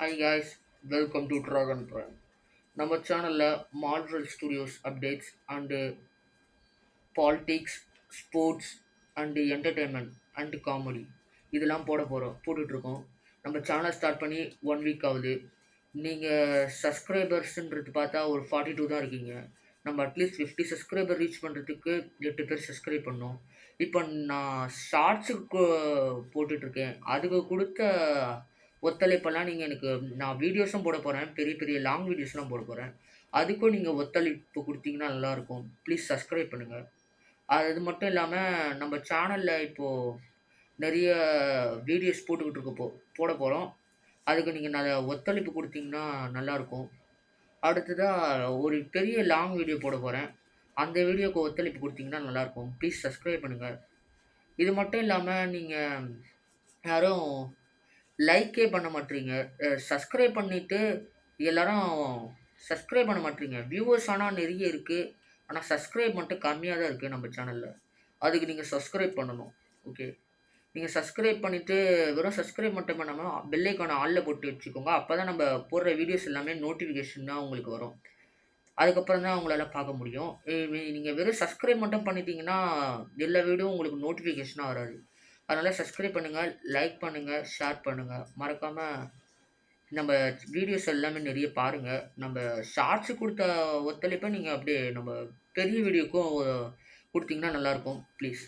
Hi guys, welcome to Dragon Prime. நம்ம சேனலில் Marvel studios updates and politics, sports and entertainment and comedy இதெல்லாம் போட்டுட்ருக்கோம். நம்ம channel start பண்ணி 1 வீக் ஆகுது. நீங்கள் சப்ஸ்கிரைபர்ஸ்ன்றது பார்த்தா ஒரு 42 தான் இருக்கீங்க. நம்ம அட்லீஸ்ட் 50 சப்ஸ்கிரைபர் ரீச் பண்ணுறதுக்கு 8 பேர் சப்ஸ்கிரைப் பண்ணோம். இப்போ நான் ஷார்ட்ஸுக்கு போட்டுட்ருக்கேன். அதுக்கு கொடுத்த ஒத்துழைப்பெல்லாம் நீங்கள் எனக்கு நான் வீடியோஸும் போட போகிறேன். பெரிய பெரிய லாங் வீடியோஸ்லாம் போட போகிறேன். அதுக்கும் நீங்கள் ஒத்துழைப்பு கொடுத்தீங்கன்னா நல்லாயிருக்கும். ப்ளீஸ் சப்ஸ்கிரைப் பண்ணுங்கள். அது மட்டும் இல்லாமல் நம்ம சேனலில் இப்போது நிறைய வீடியோஸ் போட போகிறோம். அதுக்கு நீங்கள் ஒத்துழைப்பு கொடுத்தீங்கன்னா நல்லாயிருக்கும். அடுத்ததாக ஒரு பெரிய லாங் வீடியோ போட போகிறேன். அந்த வீடியோக்கு ஒத்துழைப்பு கொடுத்தீங்கன்னா நல்லாயிருக்கும். ப்ளீஸ் சப்ஸ்கிரைப் பண்ணுங்கள். இது மட்டும் இல்லாமல் நீங்கள் யாரும் லைக்கே பண்ண மாட்றீங்க. சப்ஸ்கிரைப் பண்ணிவிட்டு எல்லாரும் சப்ஸ்கிரைப் பண்ண மாட்றீங்க. வியூவர்ஸ் ஆனால் நிறைய இருக்குது. ஆனால் சப்ஸ்கிரைப் மட்டும் கம்மியாக தான் இருக்குது நம்ம சேனலில். அதுக்கு நீங்கள் சப்ஸ்கிரைப் பண்ணணும். ஓகே. நீங்கள் சப்ஸ்கிரைப் பண்ணிவிட்டு வெறும் சப்ஸ்கிரைப் மட்டும் பண்ணாமல் பெல் ஐக்கானை ஆல்ல போட்டு வச்சுக்கோங்க. அப்போ தான் நம்ம போடுற வீடியோஸ் எல்லாமே நோட்டிஃபிகேஷன் தான் உங்களுக்கு வரும். அதுக்கப்புறம் தான் உங்களால பார்க்க முடியும். நீங்கள் வெறும் சப்ஸ்கிரைப் மட்டும் பண்ணிட்டீங்கன்னா எல்லா வீடியோவும் உங்களுக்கு நோட்டிஃபிகேஷனாக வராது. அதனால் சப்ஸ்கிரைப் பண்ணுங்கள், லைக் பண்ணுங்கள், ஷேர் பண்ணுங்கள். மறக்காமல் நம்ம வீடியோஸ் எல்லாமே நிறைய பாருங்கள். நம்ம ஷார்ட்ஸு கொடுத்த ஒத்துழைப்பை நீங்கள் அப்படியே நம்ம பெரிய வீடியோக்கும் கொடுத்தீங்கன்னா நல்லாயிருக்கும். ப்ளீஸ்.